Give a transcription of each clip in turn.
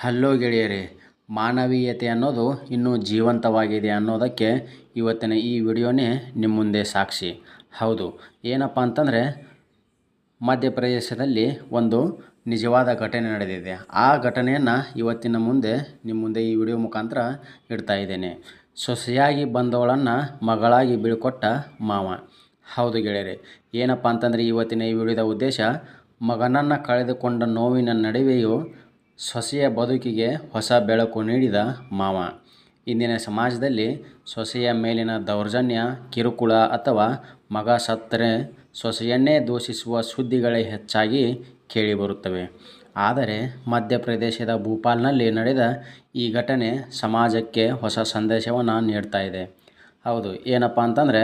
Hello ಗೆಳೆಯರೇ, ಮಾನವೀಯತೆ ಅನ್ನೋದು ಇನ್ನೂ ಜೀವಂತವಾಗಿದೆ ಅನ್ನೋದಕ್ಕೆ ಇವತ್ತಿನ ಈ ವಿಡಿಯೋನೇ ನಿಮ್ಮ ಮುಂದೆ ಸಾಕ್ಷಿ. ಹೌದು, ಏನಪ್ಪ ಅಂತಂದರೆ ಮಧ್ಯಪ್ರದೇಶದಲ್ಲಿ ಒಂದು ನಿಜವಾದ ಘಟನೆ ನಡೆದಿದೆ. ಆ ಘಟನೆಯನ್ನು ಇವತ್ತಿನ ನಿಮ್ಮ ಮುಂದೆ ಈ ವಿಡಿಯೋ ಮುಖಾಂತರ ಇಡ್ತಾ ಇದ್ದೇನೆ. ಸೊಸೆಯಾಗಿ ಬಂದವಳನ್ನು ಮಗಳಾಗಿ ಬೀಳ್ಕೊಟ್ಟ ಮಾವ. ಹೌದು ಗೆಳೆಯರೇ, ಏನಪ್ಪ ಅಂತಂದರೆ ಇವತ್ತಿನ ಈ ವಿಡಿಯೋದ ಉದ್ದೇಶ, ಮಗನನ್ನು ಕಳೆದುಕೊಂಡ ನೋವಿನ ನಡುವೆಯೂ ಸೊಸೆಯ ಬದುಕಿಗೆ ಹೊಸ ಬೆಳಕು ನೀಡಿದ ಮಾವ. ಇಂದಿನ ಸಮಾಜದಲ್ಲಿ ಸೊಸೆಯ ಮೇಲಿನ ದೌರ್ಜನ್ಯ, ಕಿರುಕುಳ ಅಥವಾ ಮಗ ಸತ್ತರೆ ಸೊಸೆಯನ್ನೇ ದೂಷಿಸುವ ಸುದ್ದಿಗಳೇ ಹೆಚ್ಚಾಗಿ ಕೇಳಿಬರುತ್ತವೆ. ಆದರೆ ಮಧ್ಯಪ್ರದೇಶದ ಭೋಪಾಲ್ನಲ್ಲಿ ನಡೆದ ಈ ಘಟನೆ ಸಮಾಜಕ್ಕೆ ಹೊಸ ಸಂದೇಶವನ್ನು ನೀಡ್ತಾ ಇದೆ. ಹೌದು, ಏನಪ್ಪ ಅಂತಂದರೆ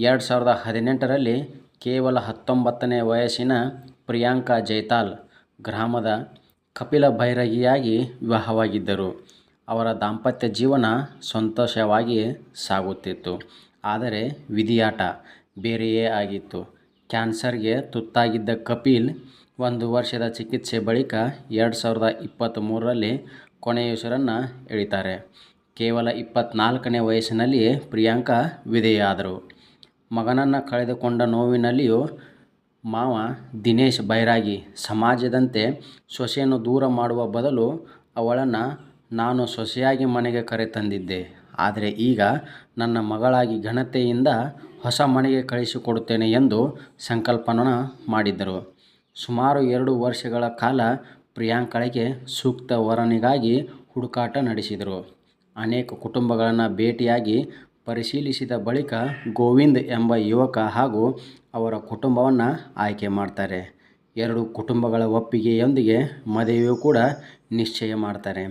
2018ರಲ್ಲಿ ಕೇವಲ 19ನೇ ವಯಸ್ಸಿನ ಪ್ರಿಯಾಂಕಾ ಜೈತಾಲ್ ಗ್ರಾಮದ ಕಪಿಲ ಭೈರಗಿಯಾಗಿ ವಿವಾಹವಾಗಿದ್ದರು. ಅವರ ದಾಂಪತ್ಯ ಜೀವನ ಸಂತೋಷವಾಗಿ ಸಾಗುತ್ತಿತ್ತು. ಆದರೆ ವಿಧಿಯಾಟ ಬೇರೆಯೇ ಆಗಿತ್ತು. ಕ್ಯಾನ್ಸರ್ಗೆ ತುತ್ತಾಗಿದ್ದ ಕಪಿಲ್ 1 ವರ್ಷದ ಚಿಕಿತ್ಸೆ ಬಳಿಕ 2023ರಲ್ಲಿ ಕೊನೆಯುಸಿರನ್ನು ಎಳಿತಾರೆ. ಕೇವಲ 24ನೇ ವಯಸ್ಸಿನಲ್ಲಿಯೇ ಪ್ರಿಯಾಂಕಾ ವಿಧವೆಯಾದರು. ಮಗನನ್ನು ಕಳೆದುಕೊಂಡ ನೋವಿನಲ್ಲಿಯೂ ಮಾವ ದಿನೇಶ್ ಬೈರಾಗಿ ಸಮಾಜದಂತೆ ಸೊಸೆಯನ್ನು ದೂರ ಮಾಡುವ ಬದಲು ಅವಳನ್ನು ನಾನು ಸೊಸೆಯಾಗಿ ಮನೆಗೆ ಕರೆತಂದಿದ್ದೆ, ಆದರೆ ಈಗ ನನ್ನ ಮಗಳಾಗಿ ಘನತೆಯಿಂದ ಹೊಸ ಮನೆಗೆ ಕಳಿಸಿಕೊಡುತ್ತೇನೆ ಎಂದು ಸಂಕಲ್ಪನ ಮಾಡಿದ್ದರು. ಸುಮಾರು 2 ವರ್ಷಗಳ ಕಾಲ ಪ್ರಿಯಾಂಕಳಿಗೆ ಸೂಕ್ತ ವರನಿಗಾಗಿ ಹುಡುಕಾಟ ನಡೆಸಿದರು. ಅನೇಕ ಕುಟುಂಬಗಳನ್ನು ಭೇಟಿಯಾಗಿ ಪರಿಶೀಲಿಸಿದ ಬಳಿಕ ಗೋವಿಂದ್ ಎಂಬ ಯುವಕ ಹಾಗೂ ಅವರ ಕುಟುಂಬವನ್ನು ಆಯ್ಕೆ ಮಾಡ್ತಾರೆ. 2 ಕುಟುಂಬಗಳ ಒಪ್ಪಿಗೆಯೊಂದಿಗೆ ಮದುವೆಯೂ ಕೂಡ ನಿಶ್ಚಯ ಮಾಡ್ತಾರೆ.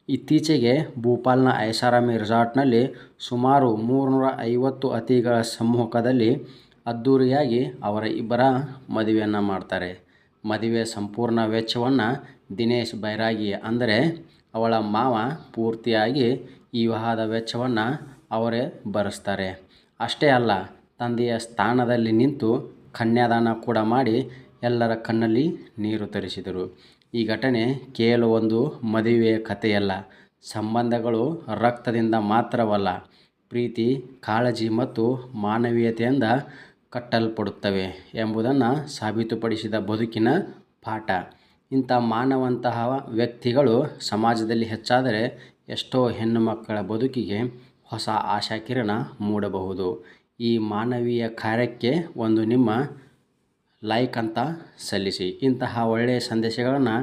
ಇತ್ತೀಚೆಗೆ ಭೋಪಾಲ್ನ ಐಷಾರಾಮಿ ರೆಸಾರ್ಟ್ನಲ್ಲಿ ಸುಮಾರು 350 ಅತಿಥಿಗಳ ಸಮ್ಮುಖದಲ್ಲಿ ಅದ್ಧೂರಿಯಾಗಿ ಅವರ ಇಬ್ಬರ ಮದುವೆಯನ್ನು ಮಾಡ್ತಾರೆ. ಮದುವೆ ಸಂಪೂರ್ಣ ವೆಚ್ಚವನ್ನು ದಿನೇಶ್ ಬೈರಾಗಿ ಅಂದರೆ ಅವಳ ಮಾವ ಪೂರ್ತಿಯಾಗಿ ಈ ವಿವಾಹದ ವೆಚ್ಚವನ್ನು ಅವರೇ ಭರಿಸ್ತಾರೆ. ಅಷ್ಟೇ ಅಲ್ಲ, ತಂದೆಯ ಸ್ಥಾನದಲ್ಲಿ ನಿಂತು ಕನ್ಯಾದಾನ ಕೂಡ ಮಾಡಿ ಎಲ್ಲರ ಕಣ್ಣಲ್ಲಿ ನೀರು ತರಿಸಿದರು. ಈ ಘಟನೆ ಕೇವಲ ಒಂದು ಮದುವೆಯ ಕಥೆಯಲ್ಲ, ಸಂಬಂಧಗಳು ರಕ್ತದಿಂದ ಮಾತ್ರವಲ್ಲ, ಪ್ರೀತಿ, ಕಾಳಜಿ ಮತ್ತು ಮಾನವೀಯತೆಯಿಂದ ಕಟ್ಟಲ್ಪಡುತ್ತವೆ ಎಂಬುದನ್ನು ಸಾಬೀತುಪಡಿಸಿದ ಬದುಕಿನ ಪಾಠ. ಇಂಥ ಮಾನವಂತಹ ವ್ಯಕ್ತಿಗಳು ಸಮಾಜದಲ್ಲಿ ಹೆಚ್ಚಾದರೆ ಎಷ್ಟೋ ಹೆಣ್ಣು ಮಕ್ಕಳ ಬದುಕಿಗೆ ಹೊಸ ಆಶಾಕಿರಣ ಮೂಡಬಹುದು. ಈ ಮಾನವೀಯ ಕಾರ್ಯಕ್ಕೆ ಒಂದು ನಿಮ್ಮ ಲೈಕ್ ಅಂತ ಸಲ್ಲಿಸಿ. ಇಂತಹ ಒಳ್ಳೆಯ ಸಂದೇಶಗಳನ್ನು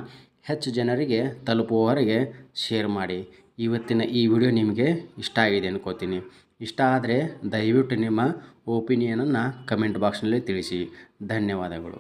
ಹೆಚ್ಚು ಜನರಿಗೆ ತಲುಪುವವರೆಗೆ ಶೇರ್ ಮಾಡಿ. ಇವತ್ತಿನ ಈ ವಿಡಿಯೋ ನಿಮಗೆ ಇಷ್ಟ ಆಗಿದೆ ಅನ್ಕೋತೀನಿ. ಇಷ್ಟ ಆದರೆ ದಯವಿಟ್ಟು ನಿಮ್ಮ ಒಪಿನಿಯನನ್ನು ಕಮೆಂಟ್ ಬಾಕ್ಸ್ನಲ್ಲಿ ತಿಳಿಸಿ. ಧನ್ಯವಾದಗಳು.